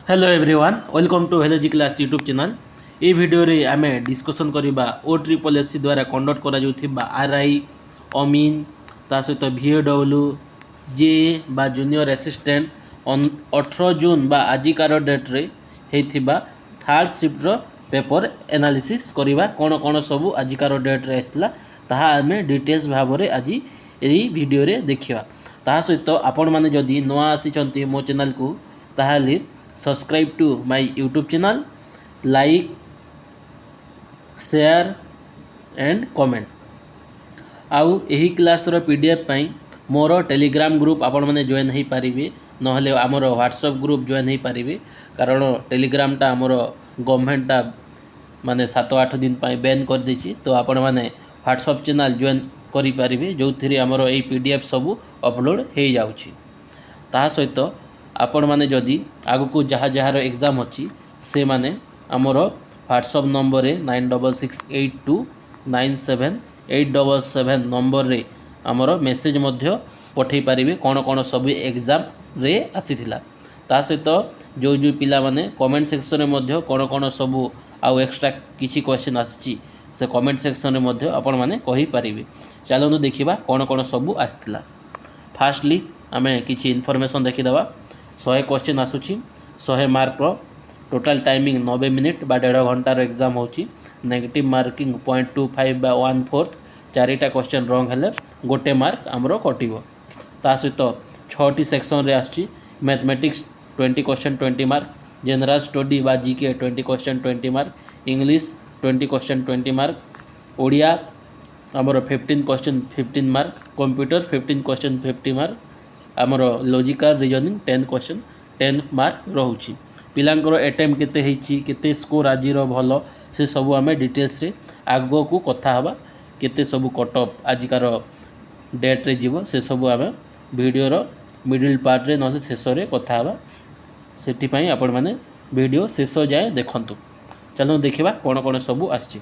Hello everyone welcome to hello ji class YouTube channel. ये video रे आमे डिस्कशन करबा ओ ट्रिपल एस सी द्वारा कंडक्ट करा जाउथिबा आरआई अमीन ता सहित VAW जे बा जूनियर असिस्टेंट 18 जून बा आजिकार डेट रे हेथिबा थर्ड शिफ्ट रो पेपर एनालिसिस करबा कोन कोन सब आजिकार डेट रे आस्थिला ताहा आमे डिटेल्स भाबरे आजि एई वीडियो रे देखिबा। ताहा सहित आपण माने जदि नवा आसी मो चैनल को ताहाले subscribe to my YouTube channel, like share and comment. आउ यही क्लास रो पीडीएफ पाई मोर टेलीग्राम ग्रुप आपण माने जॉइन हो पारिबे नहले आमर व्हाट्सएप ग्रुप जॉइन हो पारिबे कारण टेलीग्रामटा आमर गवर्नमेंटटा माने 7-8 दिन पाई बैन कर देछि तो आपण माने व्हाट्सएप चैनल जॉइन करि पारिबे जो थी आमर ए पीडीएफ सब अपलोड हो जाउछि। ता सहित आपण माने जदि आगु को जहाँ जहाँ एग्जाम अच्छी से माने आमर व्हाट्सएप नंबर रे 9662978877 नंबर रे आमर मेसेज मध्य पठे पारिबे कौन कौन सब एग्जाम रे आसीथिला। ता सहित जो जो पिला माने कमेंट सेक्शन रे मध्य कौन कौन सब आउ एक्स्ट्रा किछि क्वेश्चन आछि से कमेंट सेक्शन रे मध्य आपण माने कहि पारिबे। चलनु देखिबा कौन कौन सब आसीथिला। फास्टली आमे किछि इन्फॉर्मेशन देखिदवा। 100 क्वेश्चन आसुची 100 मार्क रो टोटल टाइमिंग 90 मिनिट बा 1.5 घंटार एग्जाम होची। नेगेटिव मार्किंग 0.25 बा 1/4 चारिटा क्वेश्चन रॉन्ग हेले गोटे मार्क आमरो कटिबो। ता सहित 6टी सेक्शन रे आछि mathematics 20 question 20 mark, general study बा GK 20 question 20 mark, English 20 question 20 mark, Odia आमरो 15 question 15 mark, computer 15 question 50 mark, आमर लॉजिकल रीजनिंग 10 क्वेश्चन 10 मार्क रोची। पिलांकर अटेम्प्ट केते हेची केते स्कोर आजिर भलो से सब आमे डिटेल्स रे आगो को कथा हबा केते सब कट ऑफ आजिकार डेट रे जीवो से सब आमे वीडियो रो मिडिल पार्ट रे नले शेष रे कथा हबा सेठी पई आपण माने वीडियो शेष जाए देखंतु। चलो देखिबा कोन कोन सब आछि।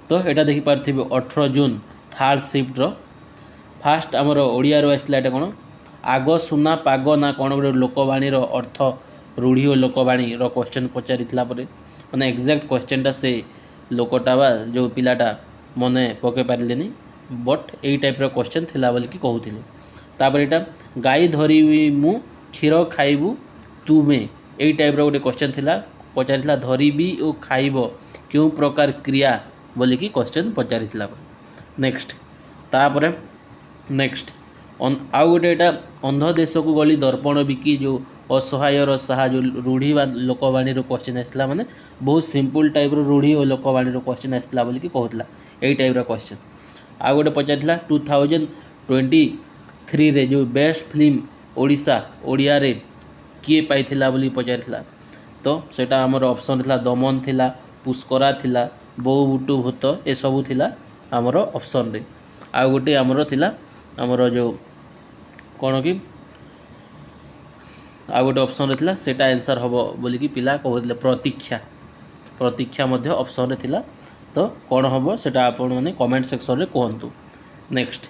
तो एटा देखि पारथिबे 18 जून थर्ड शिफ्ट रो फास्ट आमर ओडिया रो आसला एटा कोन आग सुना पाग ना कौन गोटे लोकवाणी अर्थ रूढ़ी और लोकवाणी क्वेश्चन पचारिथिला परे माने एक्जाक्ट क्वेश्चनटा से लोकटा बा जो पिलाटा मने पके पारिलेनी बट एई टाइप रो क्वेश्चन थिला बोल कि कहउथिले। तापर एटा गाई धरिबी मु क्षीर खाइबू तुमे एई टाइप रो गोटे क्वेश्चन थिला पचारिथिला धरिबी ओ खाइबो क्यों प्रकार क्रिया बोल कि क्वेश्चन पचारिथिला। नेक्स्ट तापर नेक्स्ट आउ गोटे यहाँ अंध देश को गली दर्पण बिकी जो असहायर साहा जो रूढ़ी बा लोकवाणी क्वेश्चन आसला माने बहुत सिंपल टाइप रूढ़ी और लोकवाणी क्वेश्चन आसला बोल कि कहला यही टाइप क्वेश्चन। आउ गोटे पचार 2023 रे जो बेस्ट फिल्म ओडिशा ओडिया रे किए पाइथिला बोली पचार तो सेटा आमर ऑप्शन थिला दमन थिला पुष्करा थिला बो बुटु भूत ए सबू थिला आमर ऑप्शन रे। आउ गोटे आमर थिला आमर जो कौन कि आ गोटे ऑप्शन रहा सेटा आंसर हम बोलिकी पिला कहते प्रतीक्षा प्रतीक्षा मध्य ऑप्शन रे थिला तो कौन हम सेटा आपण माने कमेंट सेक्शन रे कहंतु। नेक्स्ट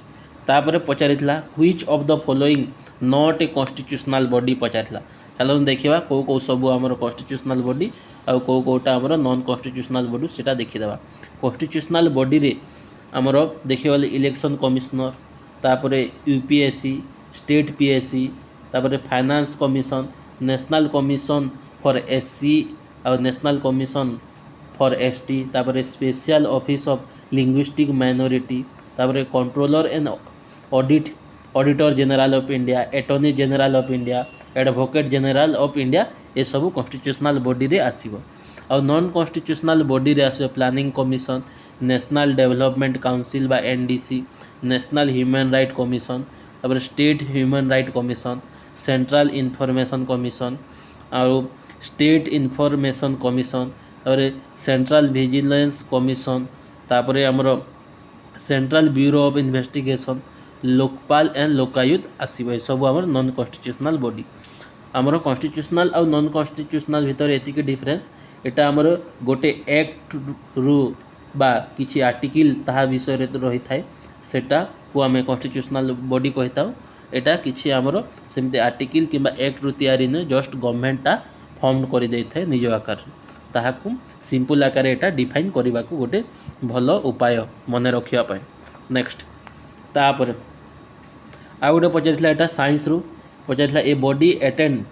तापर पचारिथिला which of the following not a constitutional body पचारिथिला। चलो देखिबा को को सब हमर कॉन्स्टिट्यूशनल बॉडी आ को कोटा हमर नॉन कॉन्स्टिट्यूशनल बॉडी सेटा देखिदेबा। कॉन्स्टिट्यूशनल बॉडी रे हमर देखिबा इलेक्शन कमिश्नर तापर यूपीएससी स्टेट पीएससी तापर finance commission national commission for SC और नेशनल कमिशन फॉर एसटी तापर special office of linguistic minority तापर controller and auditor general of India attorney general of India advocate general of India ये सब constitutional body रे आसीबो। और non constitutional body रे आसीबो planning commission national development council बा NDC national human right commission तापर state human right commission central information commission और state information commission और सेंट्रल विजिलेंस कमिशन तापर आमर central bureau of investigation Lokpal and Lokayukta आसीबो सब आमर नॉन कॉन्स्टिट्यूशनल बॉडी। आमर कॉन्स्टिट्यूशनल और नॉन कॉन्स्टिट्यूशनल भितर एतिकी डिफरेंस एटा आमर गोटे एक्ट रु बा किछि आर्टिकल ताहा विषय रे रही थाए सेटा को आम कॉन्स्टिट्यूशनल बॉडी कही था। एटा किछि आमर सेमते आर्टिकल किंबा एक्ट रु तैयारी न जस्ट गवर्नमेंटटा फॉर्म कर दे थाए निज आकार ताहाकू सिंपल आकार एटा डिफाइन करने को गोटे भल उपाय मन रखा। नेक्स्ट तापर आ गोटे पचार एटा साइंस रु पचार a body attend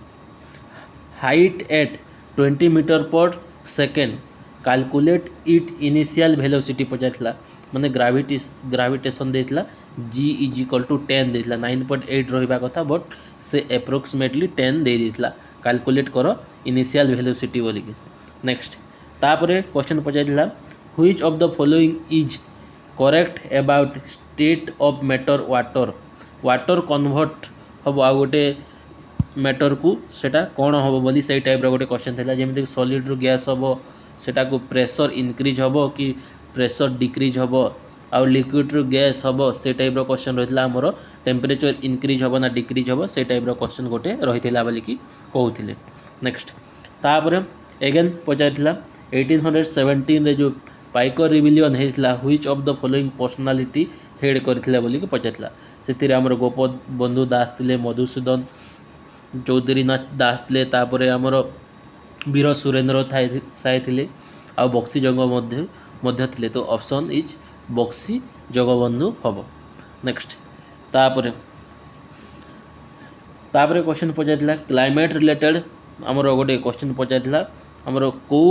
height at 20 metre per second calculate it initial velocity पचार माने ग्राविटेशन देता जी इज इक्वल टू 10 देता 9.8 रहा कथा बट से एप्रोक्सीमेटली 10 दे देता कैलकुलेट कर इनिशियल वेलोसिटी बोलिकी। नेक्स्ट तापर question Pachar which of the following is correct about state of matter water water convert हम आ गोटे मैटर को सेटा कौन हम बोली से टाइप गोटे क्वेश्चन था जमीक सॉलिड रु गैस हम सेटा को प्रेशर इंक्रीज हम कि प्रेशर डिक्रीज हम आउ लिक्विड रु गैस हम से टाइप क्वेश्चन रही है आमर टेम्परेचर इंक्रीज हम ना डिक्रीज हम से टाइप क्वेश्चन गोटे रही है बोलिकी कहते। नेक्स्ट तापर एगेन पचार 1817 जो पाइकर रिविलियन होता which of the following personality head करथिले बोलिकी पचार से आमर गोपबंधु दास थे मधुसूदन चौधरीनाथ दास थे तापर आमर वीर सुरेंद्र साय थे आ बक्सी जंग थे तो ऑप्शन इज बक्सी जगबंधु हम। नेक्स्ट तापर क्वेश्चन पचार क्लाइमेट रिलेटेड आमर गोटे क्वेश्चन पचार आमर कौ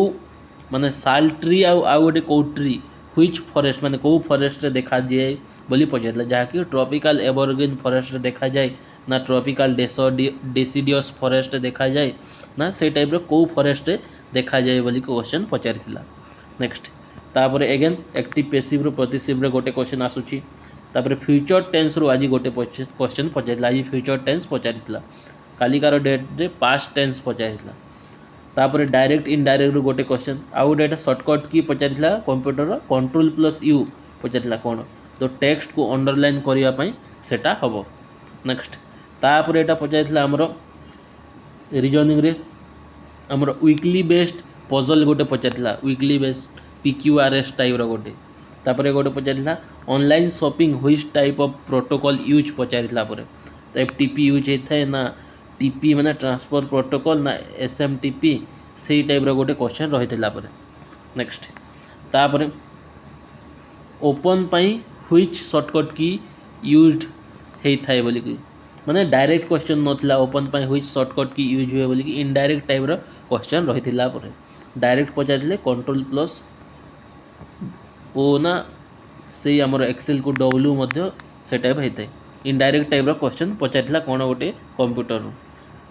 माने साल ट्री आउ गोटे कौ ट्री व्हिच फॉरेस्ट माने कौ फॉरेस्ट रे देखा जाए बोली पचार जहाँकि ट्रॉपिकल एवरग्रीन फॉरेस्ट रे देखा जाए ना ट्रॉपिकल डेसिडियस फॉरेस्ट देखा जाए ना से टाइप कौ फॉरेस्ट देखा जाए बोली क्वेश्चन पचार। नेक्स्ट तापर एगेन एक्टिव पैसिव रु प्रतिसिव रे गोटे क्वेश्चन आसुची तापर फ्यूचर टेंस रु आज गोटे क्वेश्चन पचार आज फ्यूचर टेंस पचार कालिकार डेट रे पास्ट टेंस पचार तापर डायरेक्ट इनडायरेक्ट रु गोटे क्वेश्चन आउ गोटे शॉर्टकट की पचार कंप्यूटर कंट्रोल प्लस यू पचार कौन तो टेक्स्ट को अंडरलाइन करने सेटा हम। नेक्स्ट तापर एटा पचार आमर रिजनिंग रे आमर वीकली बेस्ड पजल गोटे पचार वीकली बेस्ड PQRS टाइप गोटे तापर गोटे पचार online shopping which type of protocol use पचार तो FTP यूज होता है ना TP माने ट्रांसफर प्रोटोकॉल ना SMTP से टाइप गोटे क्वेश्चन रही है। नेक्स्ट तापर ओपन पाई व्हिच शॉर्टकट की यूज्ड होता है बोलिकी माने डायरेक्ट क्वेश्चन नथिला ओपन पाई व्हिच शॉर्टकट की यूज हुए बोलिकी इनडायरेक्ट टाइप क्वेश्चन रही है। डायरेक्ट पचार कंट्रोल प्लस ओ ना से आमर एक्सेल को W से टाइप होता है इनडायरेक्ट टाइप क्वेश्चन पचार कौन गोटे कंप्यूटर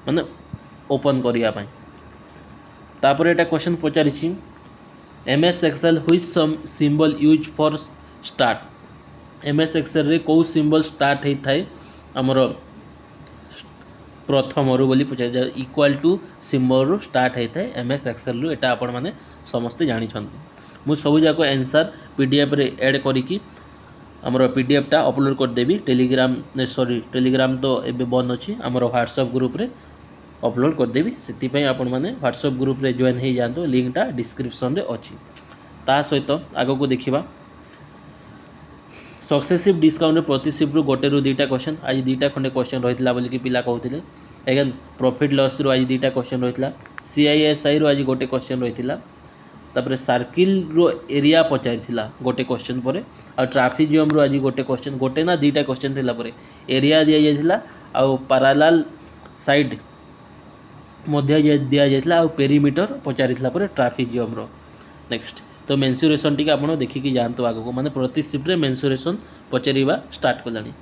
माने ओपन करने तापर एटा क्वेश्चन पचार MS Excel which symbol use for start MS Excel रे कौ सिंबल स्टार्ट होता है आमर प्रथम रु बोली पचार इक्वाल टू सिंबल रु स्टार्ट होता है MS एक्सेल रु एटा आपण माने समस्ते जानी मु सब जाक आंसर PDF रे ऐड करिकी आमर PDF टा अपलोड कर देबी टेलीग्राम सॉरी टेलीग्राम तो एबे बंद अछि आमर व्हाट्सएप ग्रुप रे अपलोड कर देबी से आपण माने व्हाट्सएप ग्रुप रे जॉइन हो जातो लिंक टा डिस्क्रिप्शन रे अछि। ता सहित आगो को देखिबा सक्सेसिव डिस्काउंट प्रतिसिव रु गोटे रु दुईटा क्वेश्चन आज दुईटा खंडे क्वेश्चन रही बोल कि पिला कहते एगेन प्रॉफिट लॉस रु आज दुईटा क्वेश्चन रही CISI रु आज गोटे क्वेश्चन रही तापर सर्किल रो एरिया पचार गोटे क्वेश्चन पर आ ट्राफिजियम रु आज गोटे क्वेश्चन गोटे ना दुईटा क्वेश्चन थिला पर एरिया दि जाइथिला आ पैरेलल साइड मध्य दि जाइथिला आ पेरीमीटर पचारिथिला पर ट्राफिजियम रो। नेक्स्ट तो मेन्सुरेशन टी आपड़ देखिकी जातु आगक माने प्रति शिफ्ट मेन्सुरेशन पचारिबा स्टार्ट कलानी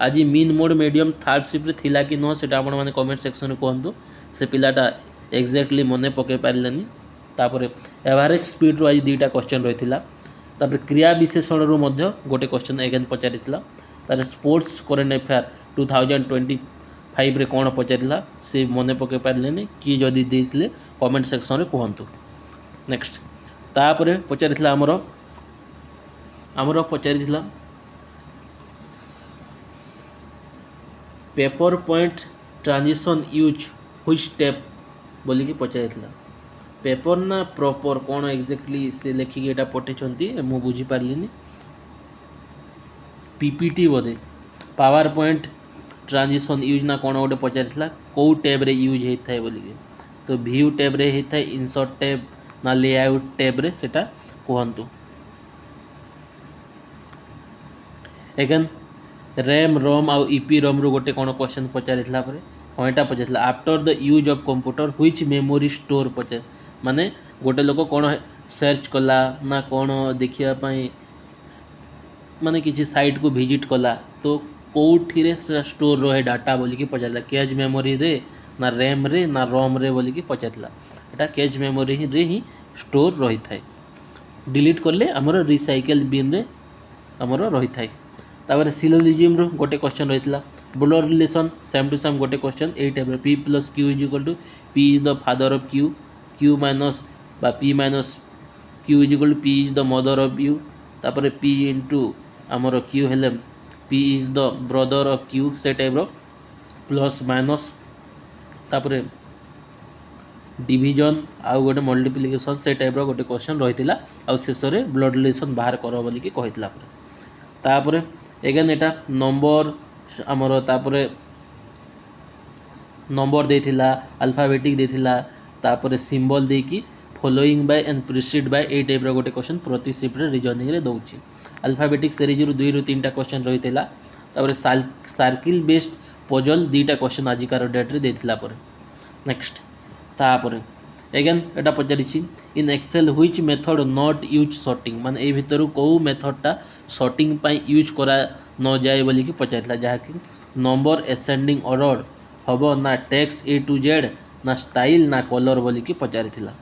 आज mean mode medium third shift थिला कि न सेटा आपण माने कमेंट सेक्शन रे कहंतु से पिलाटा एक्जाक्टली मने पके पारलानी। तापर एवरेज स्पीड रो आज दुईटा क्वेश्चन रही तापर क्रिया विशेषण रो मध्य गोटे क्वेश्चन एगेन पचारिथिला तार स्पोर्ट्स करेंट अफेयर 2025 रे कोन पचारिला से मने पके पारलेनी कि जदी देथिले कमेंट सेक्शन रे कहंतु। नेक्स्ट तापर पचारिथिला आमर पचारिथिला paper point transition use which step बोलिकी पचारिथिला पेपर ना प्रॉपर कौन एक्जेक्टली से लेखिकी एटा पठेछंती मु बुझी पारलिनी PPT बोधे पावर पॉइंट ट्रांजिशन यूज ना कौन गोटे पचारिथिला कौ टैब रे यूज होता है बोलिकी तो व्यू टैब रे होता है इंसर्ट टैब ना लेआउट टैब रे सेटा कहतु। एगेन रैम रोम आउ ईपी रोम रू गोटे कौन क्वेश्चन पचारिला परे हाँ यहाँ पचार after the use of computer which memory store पचार माने गोटे लोक कौन सर्च कला ना कौन देखापी माने किसी साइट को विजिट कला तो कौटी स्टोर रहे डाटा बोलिकी पचारा कैच मेमोरी रे ना रैम रे ना रोम रे बोलिकी पचारा एटा कैच मेमोरी रे ही स्टोर रही थाए डिलीट करले आमर रिसाइकल बिन रे आमर रही थाए। तापर सिलोजिज्म रो गोटे क्वेश्चन रही blood relation same to same गोटे क्वेश्चन यही type P plus Q is equal to P is the father of Q Q minus बा P minus Q is equal to P is the mother of U तापर P into आमर Q हेले P is the brother of Q से type रो plus minus तापर division आउ गोटे multiplication से टाइप रो गोटे क्वेश्चन रही आउ शेष में ब्लड रिलेशन बाहर कर बोलिकी कही तापर एगेन एटा नंबर आमर तापर नंबर देथिला अल्फाबेटिक देथिला तापर सिंबल देकी following by and precede by a type रो गोटे क्वेश्चन प्रति शिफ्ट रे रीजनिंग रे दउची अल्फाबेटिक सीरीज रु 2 रु 3टा क्वेश्चन रहितला तापर सर्किल बेस्ड पजल 2टा क्वेश्चन आजिकार डेट रे देथिला पर नेक्स्ट तापर एगेन एटा पचारिछि in Excel which method not use sorting माने ए भितर को मेथडटा सॉर्टिंग पाई यूज करा न जाए बोलिकी पचारिला जहाँकि नंबर एसेंडिंग ऑर्डर हम ना टेक्स्ट ए टू जेड ना स्टाइल ना कलर बोलिकी पचारिला।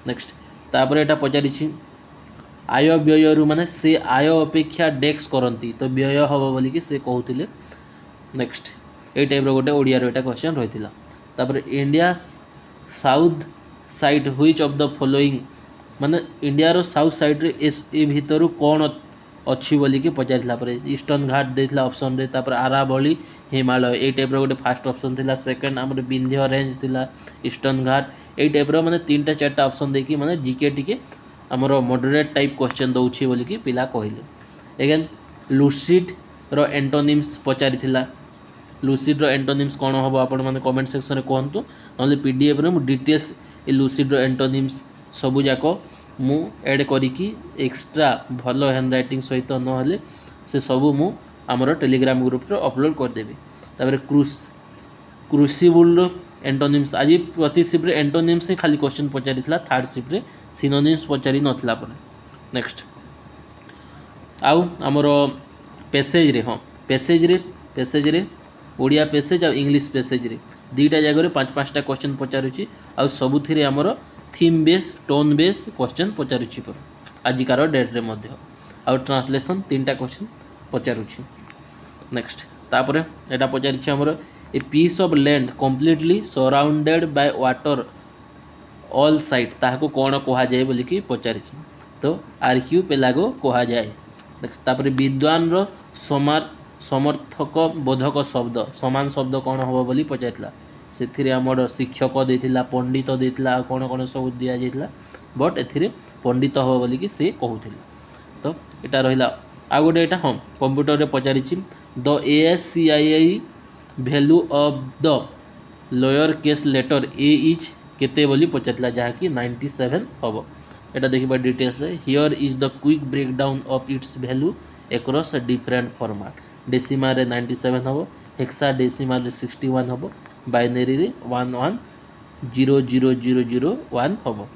नेक्स्ट तापर एटा पचारिछि आय व्यय रु माने से आय अपेक्षा डेक्स करती तो व्यय हम बोलिकी से कहते। नेक्स्ट ए टाइप रो गोटे ओडिया रो एटा क्वेश्चन रहितला तापर India south side which of the following माने इंडिया रो साउथ साइड रे ए भितर कौन अच्छी बोलिकी पचारिला पर ईस्टर्न घाट देथिला ऑप्शन रे तापर आरावली हिमालय ए टाइप रो गोटे फास्ट ऑप्शन थिला सेकंड हमर विंध्य रेंज थिला ईस्टर्न घाट ए टाइप रो माने 3टा 4टा ऑप्शन देखी माने जीके टिके हमर मॉडरेट टाइप क्वेश्चन दउछि बोलिकी पिला कहिले। एगेन लूसिड रो एंटोनिम्स पचारिथिला लूसिड रो एंटोनिम्स कौन हम आपण माने कमेंट सेक्शन रे कहंतु नले पीडीएफ रे मु डिटेल्स ए लूसिड रो एंटोनिम्स सबु जाको मु ऐड करिकी एक्स्ट्रा भलो हैंड राइटिंग सहित नहले से सबू मु आमर टेलीग्राम ग्रुप रे अपलोड कर देबी। तापर क्रूसिबल एंटोनिम्स आज प्रति शिफ्ट रे एंटोनिम्स खाली क्वेश्चन पचारिथिला थर्ड शिफ्ट रे सिनोनिम्स पचारि नथिला पर। नेक्स्ट आउ आमर पैसेज रे हाँ पैसेज रे ओडिया पैसेज आ इंग्लिश पैसेज रे 2टा जगह रे 5-5टा क्वेश्चन पचारुछि आ सबुथिरे आमर theme base tone base question पचारुछि पर आजिकार डेट रे मध्य आउ ट्रांसलेशन 3टा क्वेश्चन पचारुछि। नेक्स्ट तापर एटा पचारिछि आमर a piece of land completely surrounded by water all side ताहाको कोन कहा जाय बोलिकी पचारिछि तो आर्क्यू पेलागो कहा जाय। नेक्स्ट तापर विद्वान रो समर्थक बोधक शब्द समान शब्द कौन हम बोली पचारिला से आमर शिक्षक देथिला पंडित देथिला कौन कौन सब दिया जाइथिला बट एथिरे पंडित हम बोलिकी से कहूथिला तो एटा रहिला। आ गोटे एटा हम कंप्यूटर रे पचारिछि the ASCII value of the lower case letter a is केते बोली पचारिला जहाँकि 97 हम एटा देखिबा details here is the quick breakdown of its value across different format decimal रे 97 हम हेक्सा डेसिमल रे 61 हम बाइनरी रे 11000001 हम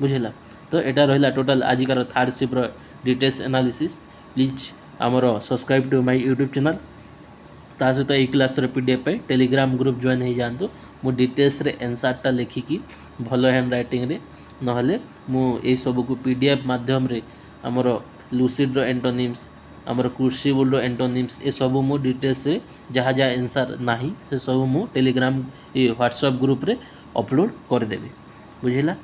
बुझेला। तो एटा रहिला टोटल आजिकार थर्ड शिफ्ट रो डिटेल्स एनालिसिस प्लीज आमर subscribe to my YouTube channel ता सहित ए क्लास रे पीडीएफ पे टेलीग्राम ग्रुप जॉइन हो जातु मु डिटेल्स रे आंसरटा लिखिकी भलो हैंड राइटिंग रे नहले मु ए सब को पीडीएफ माध्यम रे आमर लूसिड रो एंटोनिम्स आमर क्रूसिबल रो एंटोनिम्स ए सब मु डिटेल्स रे जहाँ जहाँ आंसर नाही से सब मु टेलीग्राम ए व्हाट्सएप ग्रुप रे अपलोड कर देबी बुझिला।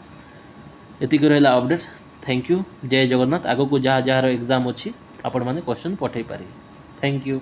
एतिक रहला अपडेट थैंक यू जय जगन्नाथ आगो को जहाँ जहाँ एग्जाम अच्छी आपण माने क्वेश्चन पठाई पारे थैंक यू।